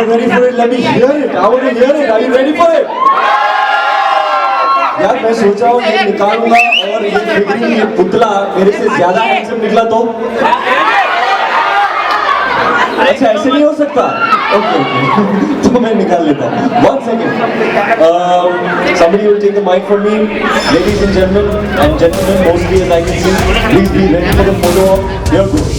not ready for it. Let me hear it. I want to hear it. Are you ready for it? यार मैं सोच रहा हूँ ये निकालूंगा और ये फिगरी ये पुतला मेरे से ज्यादा हैंडसम निकला तो अच्छा ऐसे नहीं हो सकता ओके तो मैं निकाल लेता हूँ 1 second somebody will take the mic from me ladies and gentlemen mostly as I can see please be ready for the photo of your group.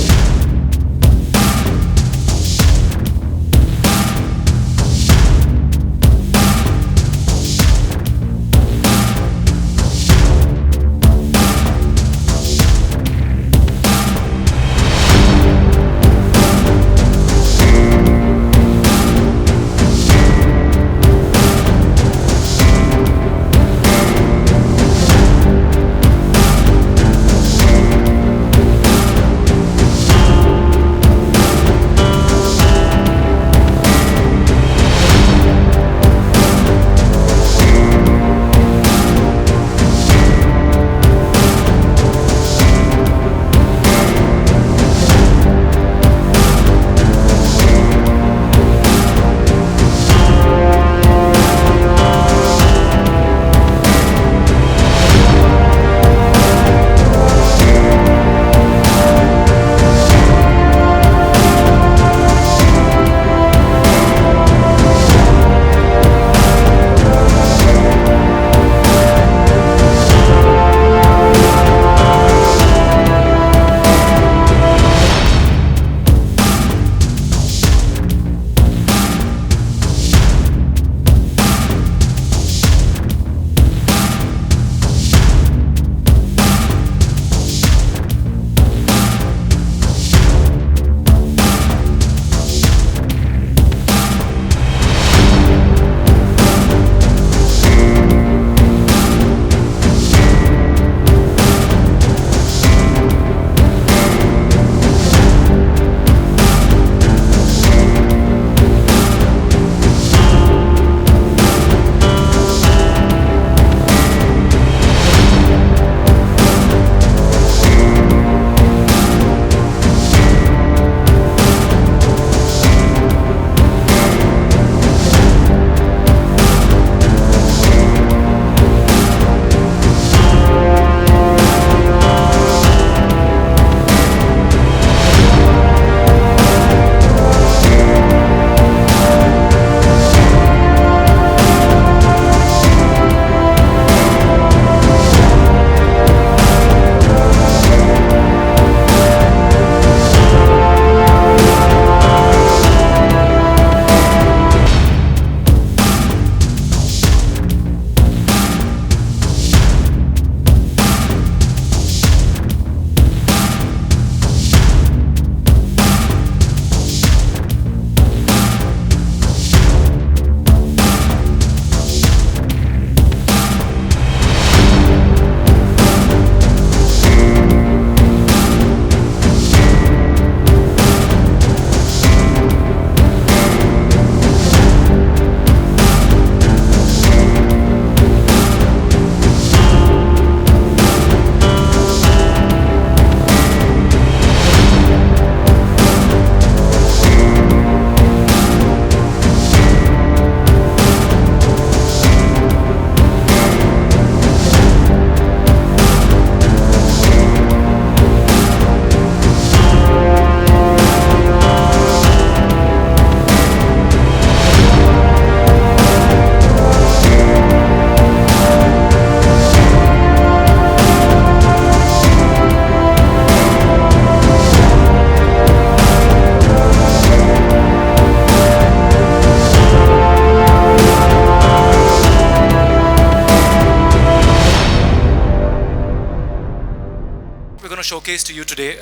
showcase to you today.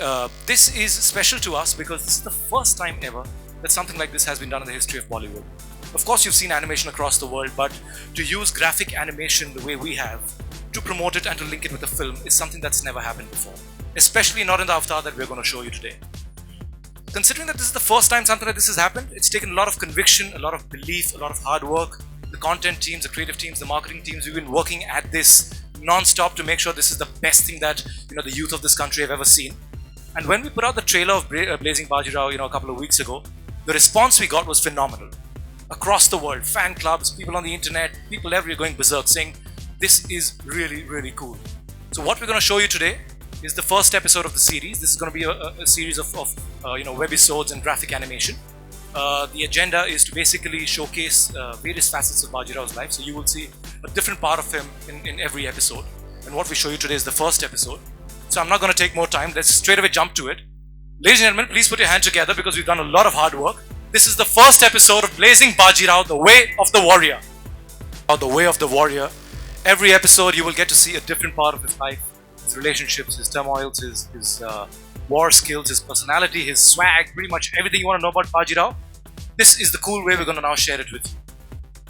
This is special to us because this is the first time ever that something like this has been done in the history of Bollywood. Of course, you've seen animation across the world, but to use graphic animation the way we have, to promote it and to link it with a film is something that's never happened before. Especially not in the avatar that we're going to show you today. Considering that this is the first time something like this has happened, it's taken a lot of conviction, a lot of belief, a lot of hard work. The content teams, the creative teams, the marketing teams, we've been working at this non-stop to make sure this is the best thing that the youth of this country have ever seen. And when we put out the trailer of Blazing Bajirao a couple of weeks ago, the response we got was phenomenal. across the world, fan clubs, people on the internet, people everywhere going berserk saying this is really, really cool. So what we're going to show you today is the first episode of the series. This is going to be a series of webisodes and graphic animation. The agenda is to basically showcase various facets of Bajiraw's life. So you will see a different part of him in every episode. And what we show you today is the first episode. So I'm not going to take more time. Let's straight away jump to it. Ladies and gentlemen, please put your hands together because we've done a lot of hard work. This is the first episode of Blazing Bajirao, The Way of the Warrior. The Way of the Warrior. Every episode you will get to see a different part of his life, his relationships, his turmoils, his war skills, his personality, his swag, pretty much everything you want to know about Bajirao. This is the cool way we're going to now share it with you.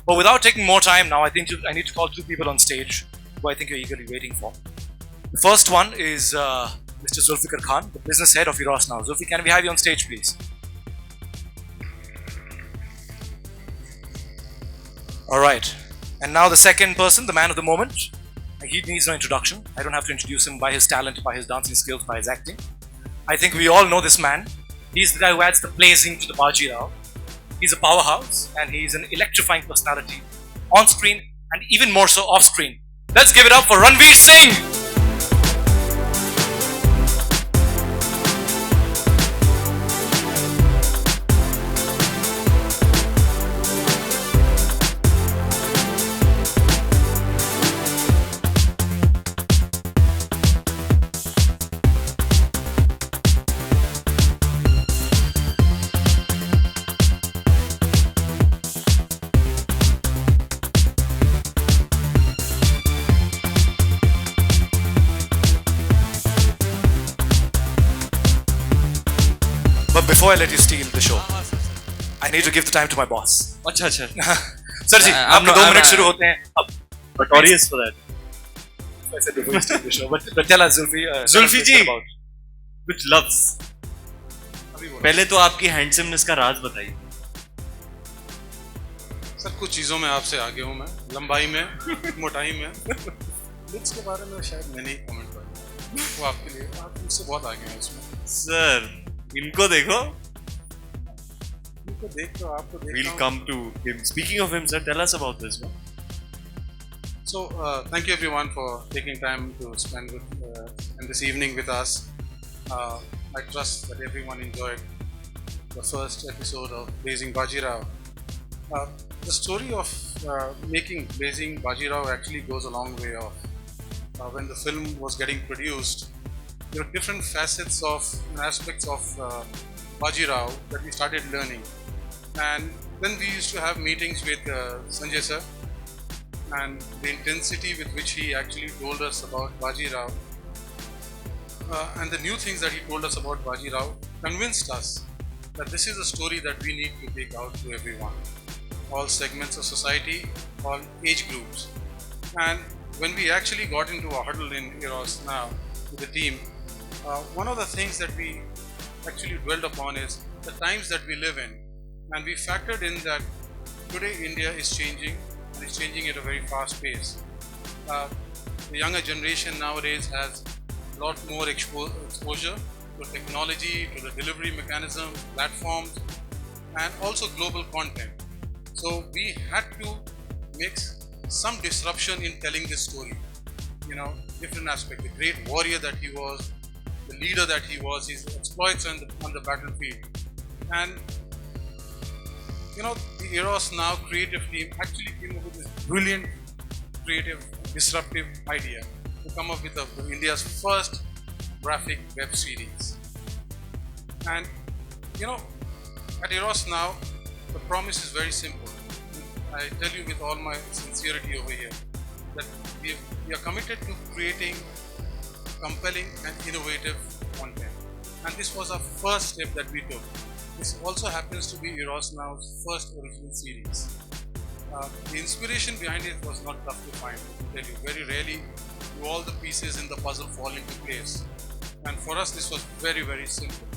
But without taking more time now, I think I need to call two people on stage who I think you're eagerly waiting for. The first one is Mr. Zulfikar Khan, the business head of Eros Now. Zulfi, can we have you on stage, please? Alright. And now the second person, the man of the moment. He needs no introduction. I don't have to introduce him by his talent, by his dancing skills, by his acting. I think we all know this man. He's the guy who adds the blazing to the Bajirao. He's a powerhouse and he's an electrifying personality on screen and even more so off screen. Let's give it up for Ranveer Singh! But before I let you steal the show, I need to give the time to my boss. अच्छा अच्छा. Sir जी, आपके 2 minute शुरू होते हैं. अब Notorious for that. I said before you steal the show, but tell us, Zulfi. Zulfi ji, about. कुछ लफ्ज. पहले तो आपकी हैंडसमनेस का राज बताइए. सर कुछ चीज़ों में आपसे आगे हूँ मैं, लंबाई में, मोटाई में. लुक्स के बारे में शायद मैं नहीं कमेंट करूँगा. वो आपके लिए, आप मुझसे बहुत आगे हैं उसमें. सर, इनको देखो. इनको देख तो आपको देख. We'll come to him. Speaking of him, sir, tell us about this one. So thank you everyone for taking time to spend in this evening with us. I trust that everyone enjoyed the first episode of Blazing Bajirao. The story of making Blazing Bajirao actually goes a long way off. When the film was getting produced, there were different facets of and aspects of Bajirao that we started learning. And then we used to have meetings with Sanjay sir, and the intensity with which he actually told us about Bajirao and the new things that he told us about Bajirao convinced us that this is a story that we need to take out to everyone, all segments of society, all age groups. And when we actually got into a huddle in Eros Now with the team, one of the things that we actually dwelled upon is the times that we live in, and we factored in that today India is changing, and it's changing at a very fast pace. The younger generation nowadays has a lot more exposure to technology, to the delivery mechanisms, platforms, and also global content. So we had to make some disruption in telling this story. You know, different aspect, the great warrior that he was, the leader that he was, his exploits on the battlefield. And you know, the Eros Now creative team actually came up with this brilliant, creative, disruptive idea to come up with India's first graphic web series. And you know, at Eros Now, the promise is very simple. I tell you with all my sincerity over here that we are committed to creating compelling and innovative content. And this was our first step that we took. This also happens to be Eros Now's first original series. The inspiration behind it was not tough to find. I tell you, very rarely do all the pieces in the puzzle fall into place. And for us, this was very, very simple.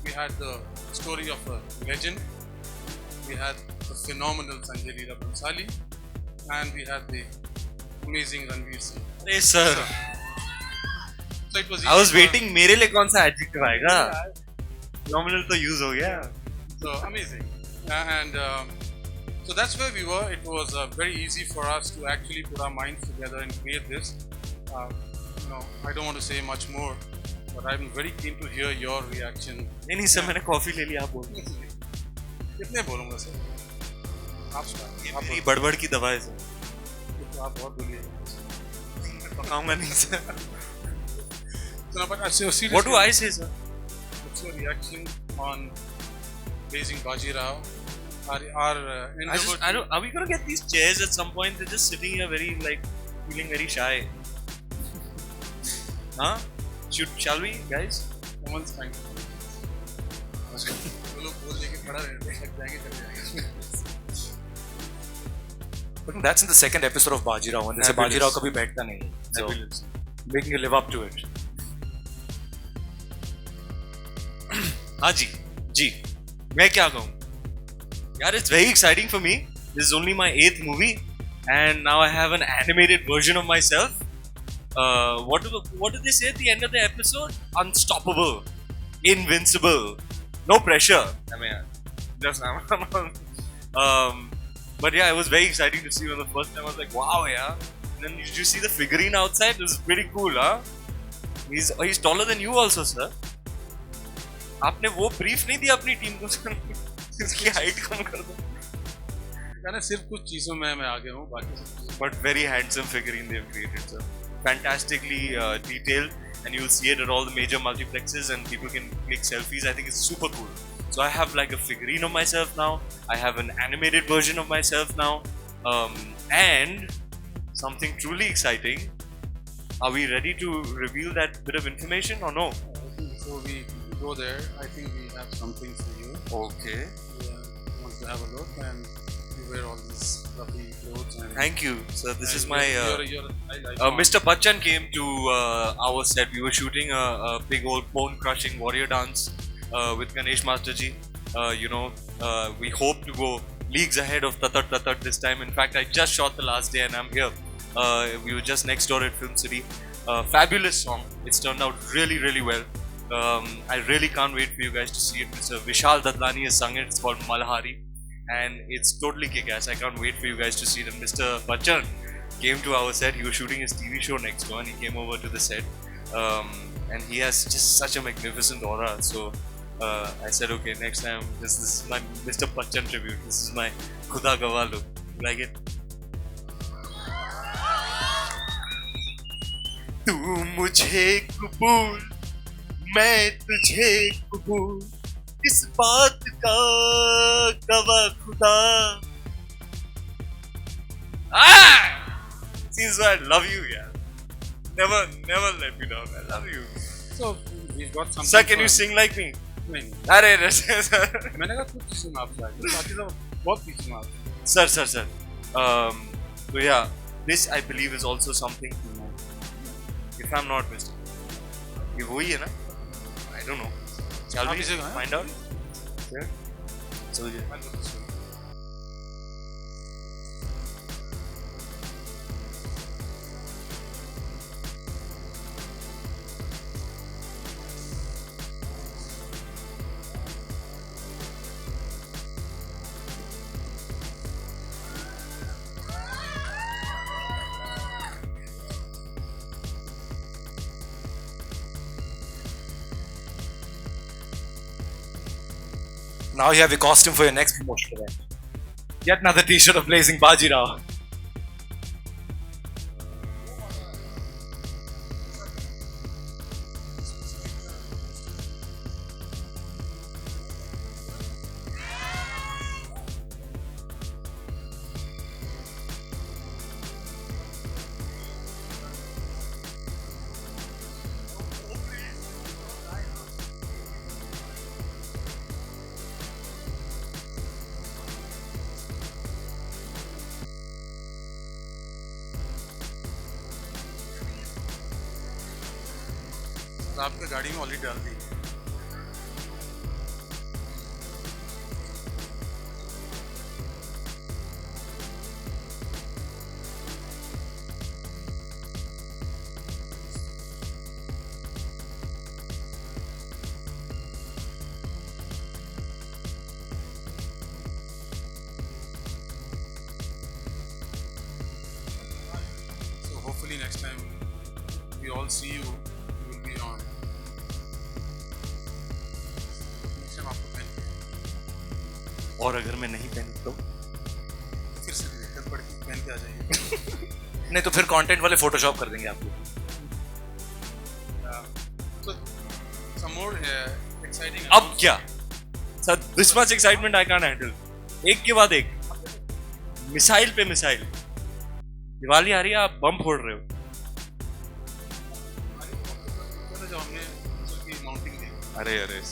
We had the story of a legend, we had the phenomenal Sanjay Leela Bhansali, and we had the amazing Ranveer Singh. Hey sir, So it was I was easy for- waiting. मेरे लिए कौन सा adjective आएगा? Phenomenal तो use हो गया. So amazing. And so that's where we were. It was very easy for us to actually put our minds together and create this. I don't want to say much more, but I'm very keen to hear your reaction. नहीं sir मैंने coffee ले लिया आप बोल कितने बोलूँगा sir? आप start. आप मेरी बड़बड़ की दवा है सर बोलो. आप बहुत बोलिए. पकाऊंगा नहीं sir No, but seriously, What do I say sir? what's your reaction on Blazing Baji Rao? Are we gonna get these chairs at some point? They're just sitting here very feeling very shy. Huh? Shall we, guys? Someone's trying to. वो लोग बोल लेके खड़ा रहते हैं, लग जाएंगे, चले जाएंगे. But that's in the second episode of Bajirao, and जैसे Fabulous. Bajirao कभी बैठता नहीं. So, Fabulous. making you live up to it. हाँ जी मैं क्या कहूँ यार it's very exciting for me. This is only my 8th movie and now I have an animated version of myself. What do they say at the end of the episode? Unstoppable, invincible, no pressure. I mean, just but yeah, it was very exciting to see for the first time. I was like, wow, yeah. And then did you see the figurine outside? It was pretty cool, huh? He's taller than you also, sir. आपने वो brief नहीं दिया अपनी team को इसकी height कम कर दो मैंने सिर्फ कुछ चीजों में मैं आगे हूँ बाकी सब चीज़ों but very handsome figurine they've created sir fantastically detailed and you'll see it at all the major multiplexes and people can click selfies. I think it's super cool. So I have like a figurine of myself now. I have an animated version of myself now, and something truly exciting. Are we ready to reveal that bit of information or no? I think before we go there, I think we have something for you. Okay. We want to have a look, and you wear all these fluffy clothes. And Thank you. So this is my. You're a Mr. Bachchan came to our set. We were shooting a big old bone crushing warrior dance with Ganesh Masterji. We hope to go leagues ahead of Tatat Tatat this time. In fact, I just shot the last day and I'm here. We were just next door at Film City. Fabulous song. It's turned out really, really well. I really can't wait for you guys to see it. Mr. Vishal Dadlani has sung it. It's called Malhari. And it's totally kick-ass. I can't wait for you guys to see it. And Mr. Bachchan came to our set. He was shooting his TV show next door and he came over to the set. And he has just such a magnificent aura. So I said, okay, next time, this is my Mr. Bachchan tribute. This is my Khuda Gawah look. You like it? तू मुझे कबूल मैं तुझे कबूल इस बात का गवाह खुदा Seems I love you, yeah. Never let me down. I love you. So we've got something. Sir, can you for- sing like me? नहीं, अरे मैंने कहा कुछ सुना आपसे आगे, बाकी सब बहुत पीछे में आपसे. sir. So yeah, this I believe is also something to know. If I'm not mistaken, ये वही है ना? I don't know. Shall आप we इसे कहाँ? find out? Yeah. So yeah. Now you have your costume for your next promotion event. Yet another t-shirt of Blazing Bajirao. आपके गाड़ी में ऑलरेडी डाल दी. next time we all see you, you will be on. Next time आपको पहन और अगर मैं नहीं पहनूं तो फिर से दिक्कत पड़ेगी, पहन के आ जाइए. नहीं तो फिर कंटेंट वाले फोटोशॉप कर देंगे आपको. So some more exciting. अब क्या sir, this much excitement I can handle. एक के बाद एक, मिसाइल पे मिसाइल. दिवाली आ रही है, आप बम फोड़ रहे हो. जो हमने की माउंटिंग देखी. अरे अरे I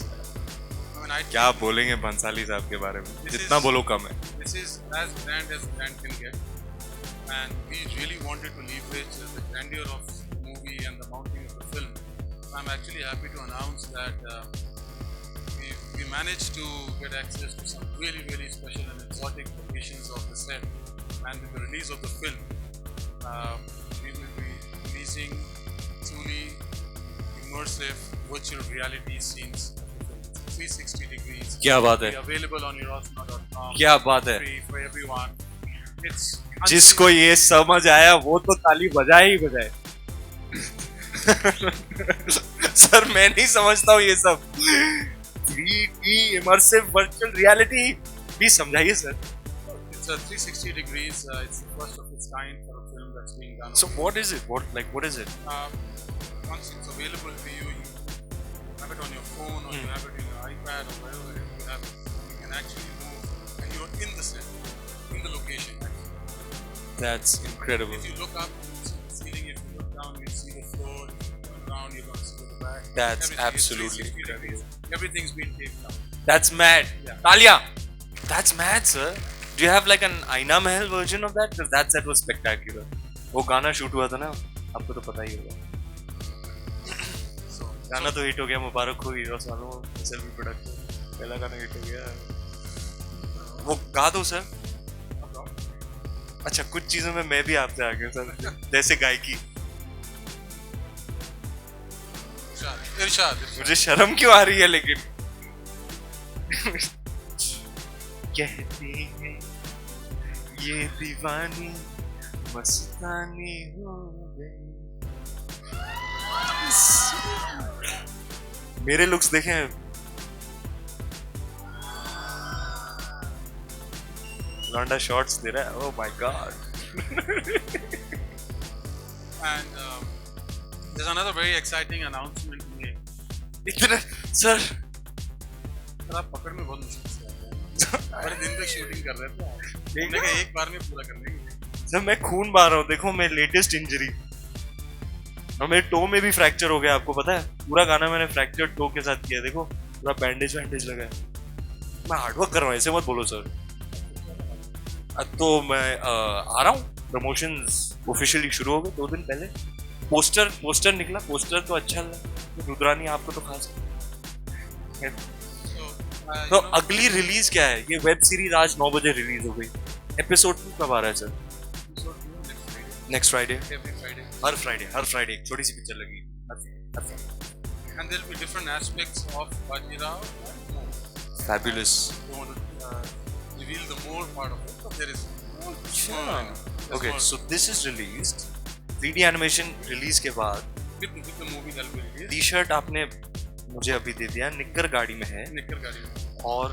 mean, I क्या बोलेंगे बंसाली साहब के बारे में, This जितना is- बोलो कम है. This is as grand can get, and we really wanted to leverage the grandeur of the movie and the mounting of the film. I'm actually happy to announce that we managed to get access to some really special and exotic locations of the set, and with the release of the film, we will be releasing truly immersive virtual reality scenes of the film, 360 degrees. क्या बात है, Be available on eurosma.com. क्या बात है. Free for everyone. It's जिसको ये समझ आया वो तो ताली बजाए ही बजाए. सर मैं नहीं समझता हूँ ये सब. 3D immersive virtual reality, please समझाइए sir. It's a 360 degrees. It's the first of its kind for a film that's being done. So what is it? What is it? Once it's available to you, you have it on your phone or you have it in your iPad or wherever you have it. You can actually move, and you're in the set, in the location. Actually. That's incredible. If you look up, you see the ceiling. If you look down, you see the floor. If you turn around, you're going to see the back. That's Everything is absolutely 360 degrees. Everything's been taken up. That's mad. Yeah. Talia. That's mad, sir. Do you have like an Aina Mahal version of that? Because that set was spectacular. वो गाना shoot हुआ था ना, आपको तो पता ही होगा. So, गाना तो हिट हो गया, मुबारक हो हीरोस वालों, एसएलवी प्रोडक्शन. पहला गाना हिट हो गया. वो गा दो सर. अच्छा कुछ चीजों में मैं भी आपसे आगे हूँ सर, जैसे गायकी. Irshad. मुझे शर्म क्यों आ रही है लेकिन. कहते हैं ये दीवानी मस्तानी हो गई. मेरे लुक्स देखें. लौंडा शॉट्स दे रहा है. Oh my God. And there's another very exciting announcement to make. इतना सर. सर आप पकड़ में बहुत मुश्किल से आते हैं. बड़े दिन तक शूटिंग कर रहे थे. हमने कहा एक बार में पूरा कर लेंगे. सर मैं खून बहा रहा हूँ. देखो मेरी लेटेस्ट इंजरी, और मेरे टो में भी फ्रैक्चर हो गया. आपको पता है पूरा गाना मैंने फ्रैक्चर टो के साथ किया. देखो पूरा बैंडेज लगा है. मैं हार्डवर्क कर रहा हूँ, ऐसे मत बोलो सर. तो मैं आ रहा हूँ. प्रमोशंस ऑफिशियली शुरू हो गए 2 दिन पहले. पोस्टर निकला. पोस्टर तो अच्छा लगा. रुद्रानी आपको तो खास. So, तो अगली रिलीज क्या है? ये वेब सीरीज आज 9 बजे रिलीज हो गई. एपिसोड 2 कब आ रहा है sir? Next Friday. every Friday. हर फ्राइडे एक छोटी सी पिक्चर लगी. And there'll be different aspects of Bajirao and more. Fabulous. Don't want to reveal the more part of it, but there is more. There's Okay, more. so this is released. 3D animation release के बाद with the movie that'll be released. T shirt आपने मुझे अभी दे दिया. निक्कर गाड़ी में है. निक्कर गाड़ी में. और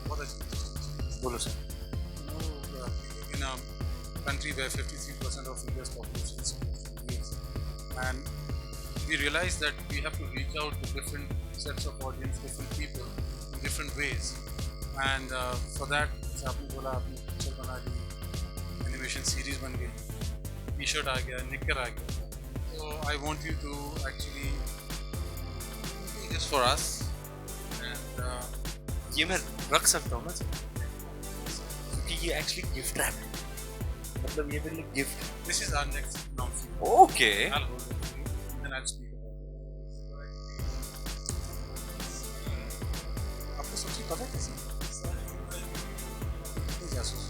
बहुत अच्छी. बोलो sir. In a country where 53% of India's population is Indians, and we realized that we have to reach out to different sets of audience, different people in different ways, and for that आपने बोला आपने picture बना ली, animation series बन गई, T shirt आ गया, निक्कर आ गया. So I want you to actually do this for us, and ये मैं रख सकता हूँ ना सर, क्योंकि ये एक्चुअली गिफ्ट रैप है. मतलब ये मेरे लिए gift. this is our next announcement. Okay. I'll hold it for you, and then I'll speak about it. आपको सब चीज़ पता है कैसे? कितने जासूस?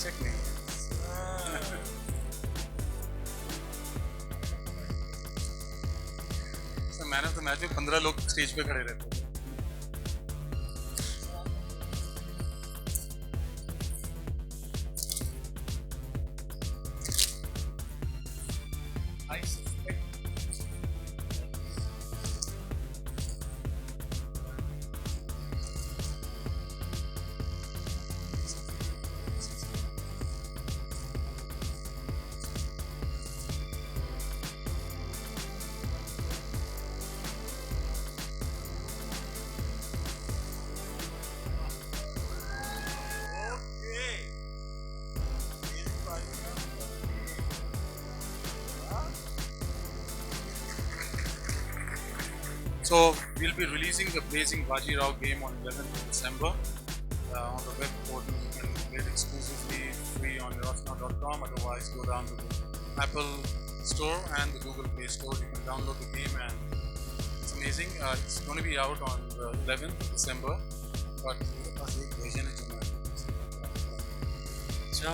Check नहीं. So man of the match में 15 लोग स्टेज पे खड़े रहते हैं. So we'll be releasing the Blazing Bajirao game on 11th December on the web portal. You can get it exclusively free on erosnow.com. Otherwise, go down to the Apple Store and the Google Play Store. You can download the game and it's amazing. It's going to be out on the 11th of December. But मेरे पास एक version है जो मैं अच्छा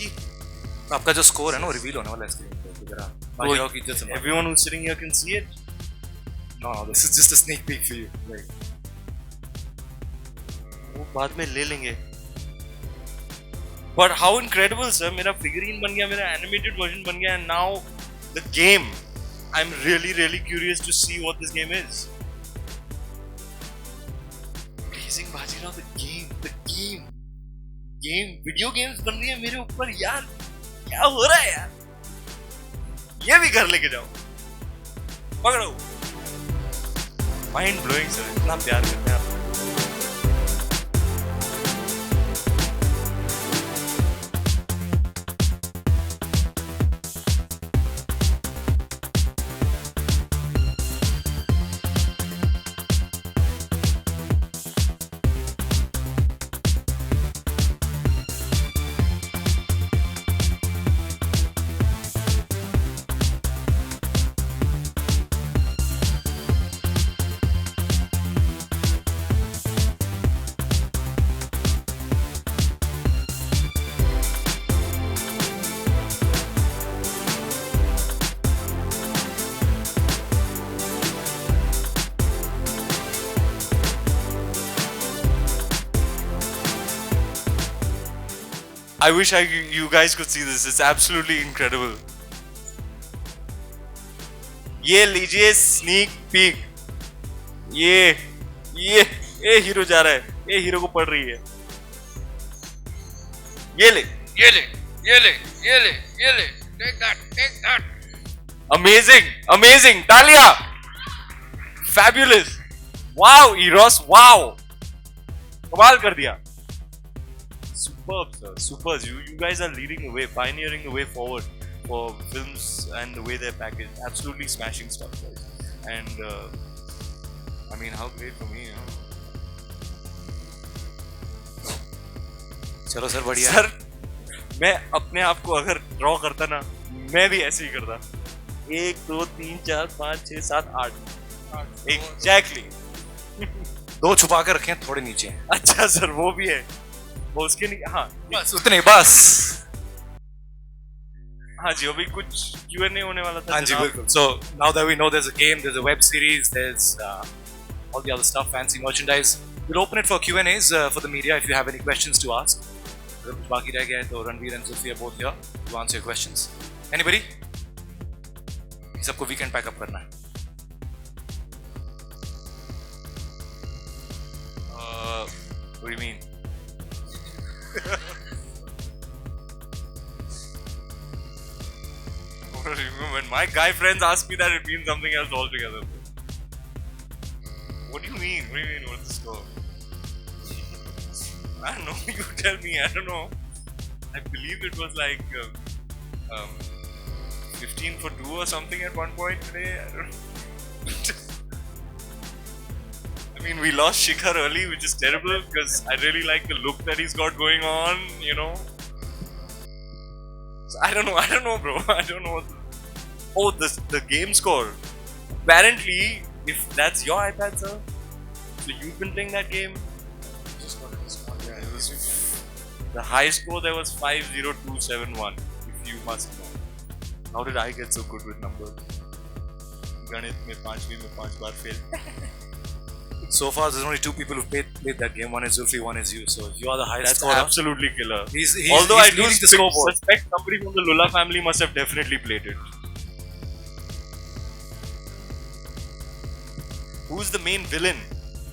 ये आपका जो score है ना वो रिवील होने वाला है स्क्रीन पे तो जरा बाजीराव की इज्जत से everyone who's sitting here can see it. no this is just a sneak peek for you like वो बाद में ले लेंगे. But how incredible, sir! मेरा figurine बन गया, मेरा animated version बन गया, and now the game. I'm really curious to see what this game is. Blazing Bajirao, the game, video games बन रही है मेरे ऊपर यार, क्या हो रहा है यार? ये भी घर लेके जाओ, पकड़ो. Mind blowing, sir! इतना प्यार करते हैं आप. I wish you guys could see this. It's absolutely incredible. ये लीजिए sneak peek. ये हीरो जा रहा है. ये हीरो को पड़ रही है. ये ले. Take that. Amazing. Talya. Fabulous. Wow, Eros. Wow. कमाल कर दिया. Superb, sir. Superb. You guys are leading the way, pioneering the way forward for films and the way they're packaged. Absolutely smashing stuff, guys. And I mean, how great for me, you know? चलो sir बढ़िया. Sir, मैं अपने आप को अगर draw करता ना, मैं भी ऐसे ही करता. 1 2 3 4 5 6 7 8 Exactly. 2 छुपा कर रखे हैं थोड़े नीचे हैं. अच्छा सर, वो भी है. वो उसके नहीं. हाँ बस उतने बस. हाँ जी, अभी कुछ Q&A होने वाला था. हाँ जी बिल्कुल. So now that we know there's a game, there's a web series, there's all the other stuff, fancy merchandise. We'll open it for Q&As for the media if you have any questions to ask. अगर कुछ बाकी रह गया है तो Ranveer and Zulfi are both here to answer your questions. Anybody? सबको weekend pack up करना है. What do you mean? When my guy friends ask me that, it means something else altogether. What do you mean? What's the score? I don't know. You tell me. I don't know. I believe it was like 15 for 2 or something at one point today. I don't know. I mean, we lost Shikhar early, which is terrible because I really like the look that he's got going on, you know. So I don't know, bro. I don't know. Oh, the game score. Apparently, if that's your iPad, sir, so you've been playing that game. just got it this morning. Yeah, it was the high score there was 50271. If you must know. How did I get so good with numbers? गणित में 5वीं में 5 बार fail. So far, there's only 2 people who've played that game. One is Zulfi, one is you. So you are the highest That's scorer. absolutely killer. Although I he's do leading the scoreboard. suspect somebody from the Lula family must have definitely played it. Who's the main villain?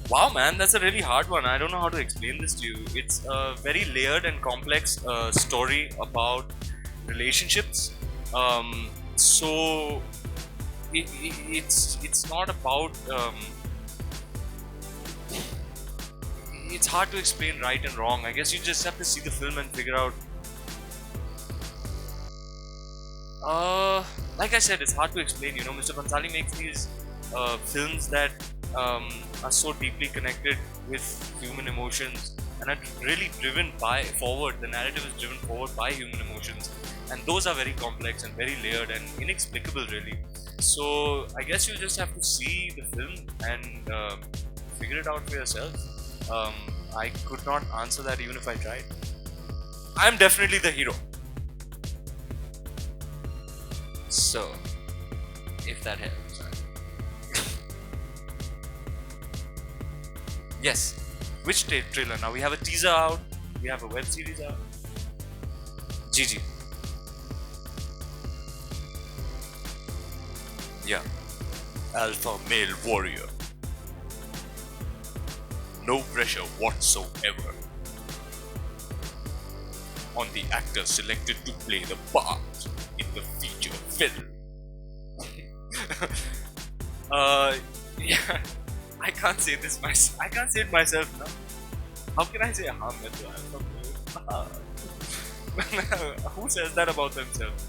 Wow, man, that's a really hard one. I don't know how to explain this to you. It's a very layered and complex story about relationships. So it's not about. It's hard to explain right and wrong. I guess you just have to see the film and figure out. Like I said, it's hard to explain. You know, Mr. Bhansali makes these films that are so deeply connected with human emotions and are really driven by forward. The narrative is driven forward by human emotions, and those are very complex and very layered and inexplicable, really. So I guess you just have to see the film and figure it out for yourself. I could not answer that even if I tried. I'm definitely the hero. So, if that helps. Yes. Which trailer now? We have a teaser out. We have a web series out. GG. Yeah. Alpha male warrior. No pressure whatsoever on the actor selected to play the part in the feature film. Yeah, I can't say this myself. I can't say it myself now. How can I say who says that about themselves?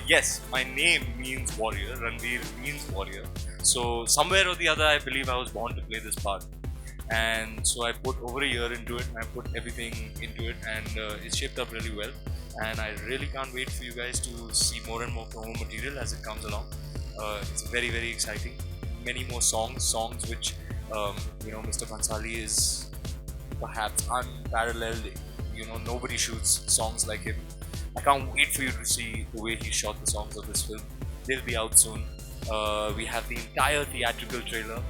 Yes, my name means warrior. Ranveer means warrior. So somewhere or the other, I believe I was born to play this part. And so I put over a year into it, and I put everything into it, and it's shaped up really well. And I really can't wait for you guys to see more and more promo material as it comes along. It's very, very exciting. Many more songs which Mr. Bhansali is perhaps unparalleled. You know, nobody shoots songs like him. I can't wait for you to see the way he shot the songs of this film. They'll be out soon. We have the entire theatrical trailer.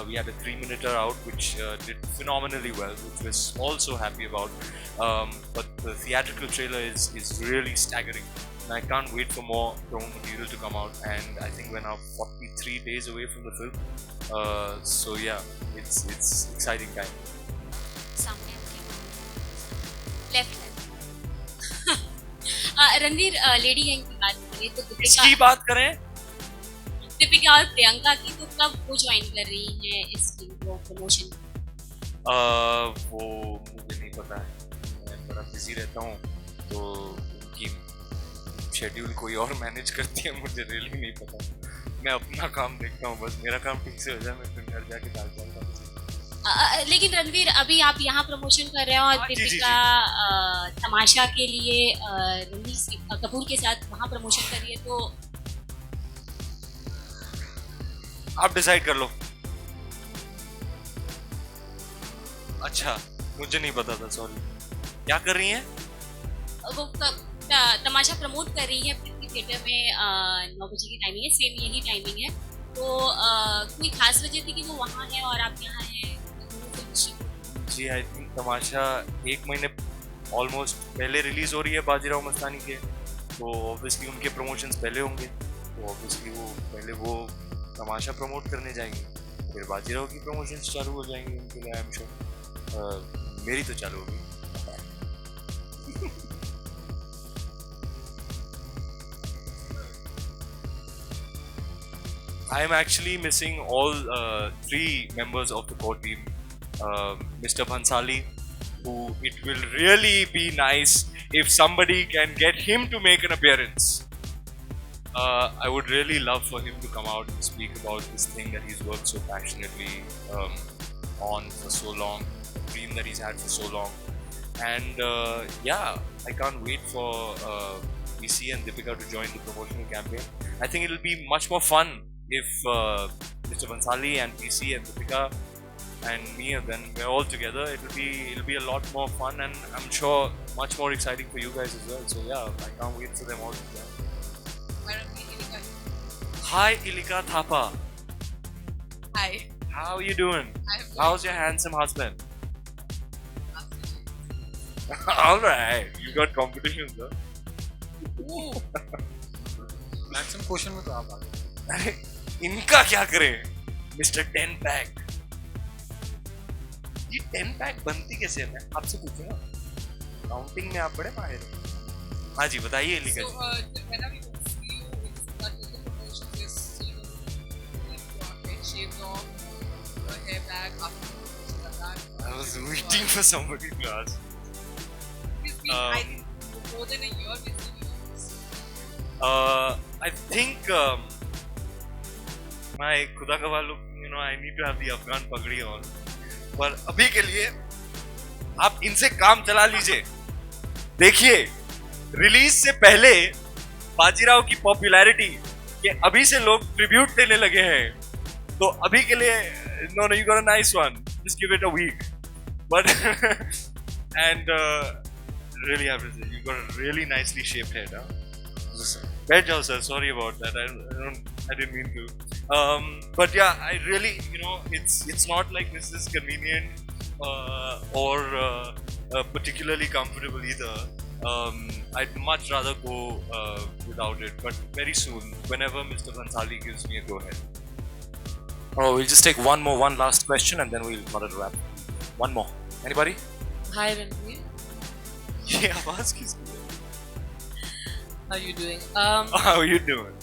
We had a 3-minute out which did phenomenally well, which we're also happy about. But the theatrical trailer is really staggering. And I can't wait for more promo material to come out. And I think we're now 43 days away from the film. So yeah, it's exciting time. Left Ranveer lady gang की बात करें तो इसकी बात करें दीपिका और प्रियंका की, तो कब वो ज्वाइन कर रही हैं इस टीम को प्रमोशन? वो मुझे नहीं पता है, मैं बड़ा बिजी रहता हूँ, तो उनकी शेड्यूल कोई और मैनेज करती है, मुझे रियली नहीं पता। मैं अपना काम देखता हूँ, बस मेरा काम ठीक से हो जाए, मैं फिर घर जाके दाल चावल। लेकिन रणवीर अभी आप यहाँ प्रमोशन कर रहे हो और दीपिका तमाशा के लिए रणवीर कपूर के साथ वहाँ प्रमोशन कर रही है, तो आप डिसाइड कर लो। अच्छा, मुझे नहीं पता था, सॉरी। क्या कर रही हैं? वो तमाशा प्रमोट कर रही है पृथ्वी थिएटर में। 9 बजे की टाइमिंग है, सेम यही टाइमिंग है, तो कोई खास वजह थी कि वो वहाँ है और आप यहाँ हैं? जी, आई थिंक तमाशा 1 महीने ऑलमोस्ट पहले रिलीज हो रही है बाजीराव मस्तानी के, तो ऑब्वियसली उनके प्रमोशंस पहले होंगे, तो ऑब्वियसली वो पहले वो तमाशा प्रमोट करने जाएंगे, फिर बाजीराव की प्रमोशंस चालू हो जाएंगी उनके लिए। आई एम श्योर मेरी तो चालू होगी। I am actually missing all 3 members of the core team. Mr. Bhansali, who it will really be nice if somebody can get him to make an appearance. I would really love for him to come out and speak about this thing that he's worked so passionately on for so long, a dream that he's had for so long. And yeah, I can't wait for PC and Deepika to join the promotional campaign. I think it'll be much more fun if Mr. Bhansali and PC and Deepika and me and then we're all together. It'll be a lot more fun, and I'm sure much more exciting for you guys as well. So yeah, I can't wait for them all to join. Hi Ilika Thapa. Hi. How are you doing? How's your handsome husband? All right, you got competition, sir. Maximum question में तो आप आ गए। अरे इनका क्या करें? Mister 10 pack. ये 10 pack बनती कैसे है? मैं आपसे पूछूंगा। काउंटिंग में आप बड़े माहिर हैं। हाँ जी, बताइए इलिका जी। I was waiting for somebody to ask. More than a year. I think my खुदा का वालों, I need to have the Afghan पगड़ी on. पर अभी के लिए आप इनसे काम चला लीजिए. देखिए, रिलीज से पहले बाजीराव की पॉपुलैरिटी के अभी से लोग ट्रिब्यूट देने लगे हैं. तो अभी के लिए no, you got a nice one. Just give it a week. But and really have to say, you got a really nicely shaped head. Bad job, sir. Sorry about that. I didn't mean to. But yeah, I really, it's not like this is convenient or particularly comfortable either. I'd much rather go without it. But very soon, whenever Mr. Bhansali gives me a go ahead. Oh, we'll just take one last question, and then we'll call it a wrap. One more. Anybody? Hi, Ranveer. Yeah, आवाज किसकी है? How are you doing? How are you doing?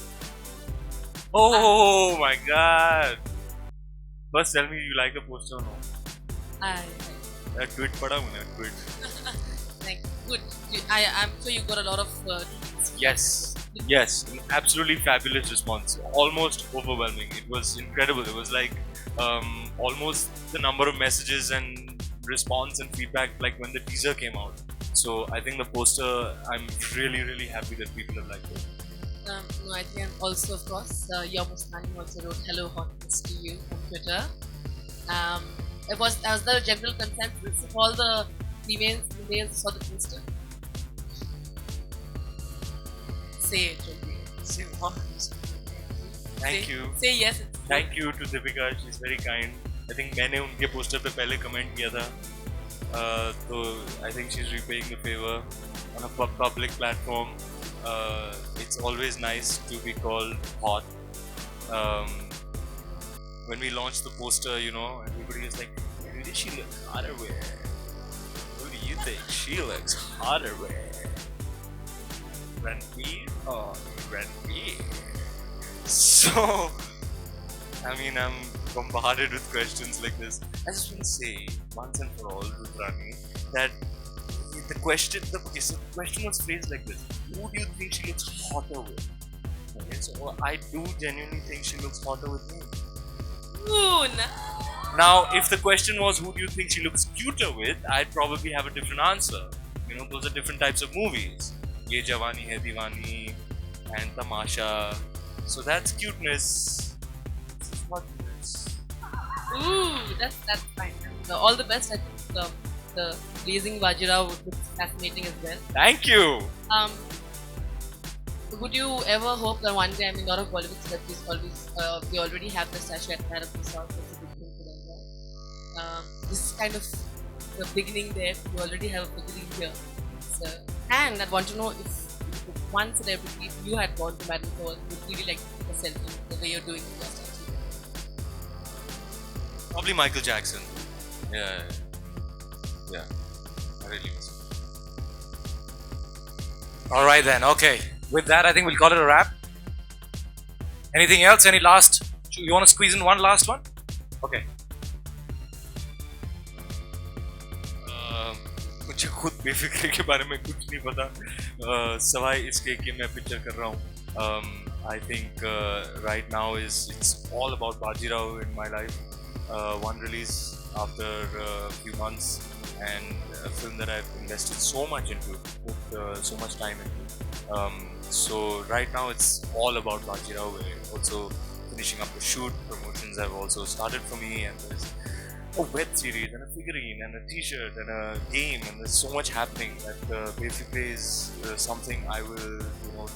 Oh my god! First, tell me you like the poster or not? I Tweet पढ़ा मैंने tweet. like good. I'm sure you got a lot of. Yes, an absolutely fabulous response. Almost overwhelming. It was incredible. It was like almost the number of messages and response and feedback like when the teaser came out. So I think the poster, I'm really happy that people have liked it. No, I think also, of course, your Mustani also wrote "Hello Hotness" to you on Twitter. It was the general consensus of all the females who saw the poster. Say it, Ranveer. Say what? Thank you. Say yes. It's Thank you to Deepika. She's very kind. I think मैंने उनके poster पे पहले comment किया था. So I think she's repaying the favor on a public platform. It's always nice to be called hot. When we launched the poster, everybody is like, "Who does she look hotter with? Who do you think she looks hotter with? Ranveer or Ranveer?" So, I mean, I'm bombarded with questions like this. I just want to say once and for all, Rudrani, that the question was phrased like this: who do you think she looks hotter with? Okay, so I do genuinely think she looks hotter with me. Moon. Now, if the question was who do you think she looks cuter with, I'd probably have a different answer. Those are different types of movies. Ye Jawani Hai Diwani and Tamasha. So that's cuteness. This is hotness. Ooh, that's fine. And, all the best. I think the blazing Bajirao looks fascinating as well. Thank you. Would you ever hope that one day, I mean, a lot of Bollywood celebrities always, they already have the statue at Bharat Prasad, that's a big thing for them, right? This is kind of the beginning there, you already have a beginning here. So, and I want to know if one celebrity, if you had gone to Madam Hall, would really like to take a selfie the way you're doing with your statue. Probably Michael Jackson. Yeah. I really miss him. Alright then, okay. With that, I think we'll call it a wrap. Anything else? Any last? You want to squeeze in one last one? Okay. मुझे खुद बेफिक्री के बारे में कुछ नहीं पता सवाई इसके कि मैं पिक्चर कर रहा हूँ. I think right now it's all about Bajirao in my life. One release after a few months and a film that I've invested so much into, put so much time into. So right now it's all about Bajirao. We're also finishing up the shoot. Promotions have also started for me, and there's a web series and a figurine and a t-shirt and a game, and there's so much happening that basically is something I will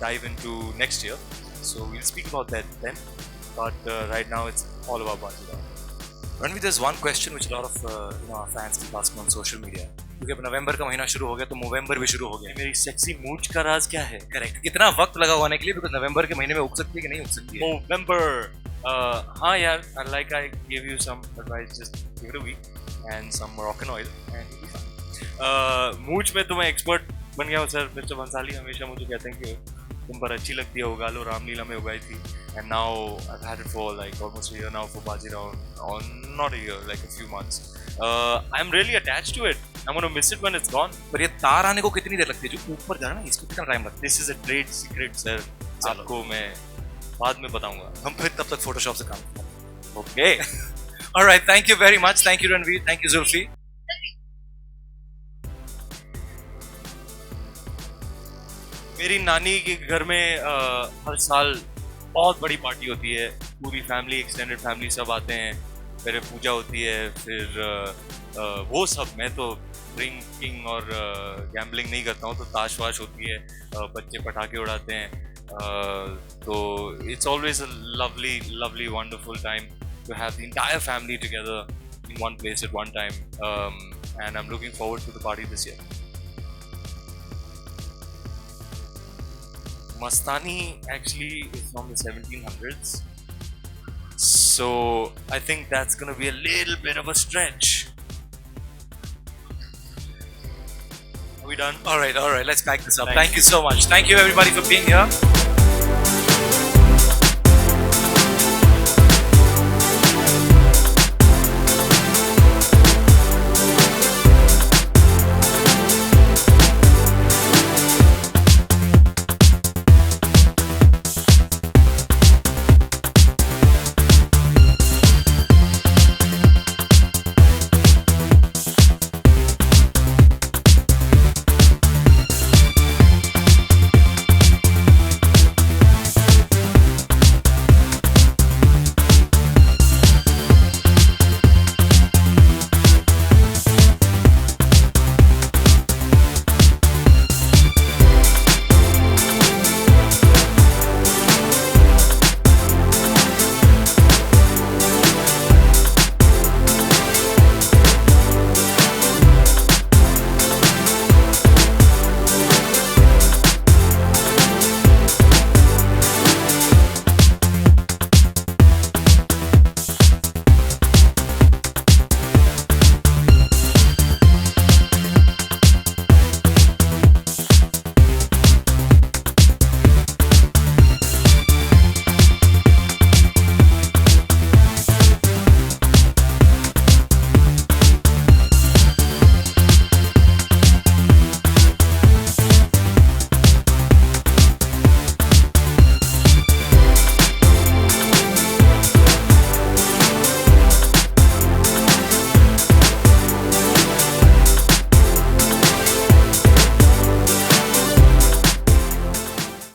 dive into next year. So we'll speak about that then. But right now it's all about Bajirao. Ranveer, there's one question which a lot of our fans keep asking on social media. क्योंकि अब नवंबर का महीना शुरू हो गया तो नवंबर भी शुरू हो गया. मेरी सेक्सी मूंछ का राज क्या है? करेक्ट. कितना वक्त लगा होने के लिए, बिकॉज़ नवंबर के महीने में उग सकती है कि नहीं उग सकती है? November. हाँ यार, like I gave you some advice, just give it a week and some Moroccan oil and you'll be fine. मूंछ में तो मैं एक्सपर्ट बन गया हूँ सर. मिस्टर बंसाली हमेशा मुझे कहते हैं कि तुम पर अच्छी लगती है, उगा लो, रामलीला में उगाई थी. And now I've had it for like almost a year now for Bajirao, or not a year, like a few months. I'm really attached to it. I'm gonna miss it when it's gone. पर ये तार आने को कितनी देर लगती है? जो ऊपर जा रहा है ना, इसको कितना टाइम लगता This is a trade secret, sir. चलो। आपको मैं बाद में बताऊंगा. है? हम फिर तब तक फोटोशॉप से काम करते हैं. Okay. All right. Thank you very much. Thank you Ranveer. Thank you Zulfi. मेरी नानी के घर में हर साल बहुत बड़ी पार्टी होती है. पूरी फैमिली, एक्सटेंडेड फैमिली सब आते हैं. फिर पूजा होती है. फिर वो सब, मैं तो ड्रिंकिंग और गैम्बलिंग नहीं करता हूँ. तो ताश वाश होती है, बच्चे पटाखे उड़ाते हैं. तो it's always a lovely lovely wonderful time to have the entire family together in one place at one time, and I'm looking forward to the party this year. Mastani actually is from the 1700s, so I think that's gonna be a little bit of a stretch. Are we done? All right. Let's pack this up. Thank you so much. Thank you everybody for being here.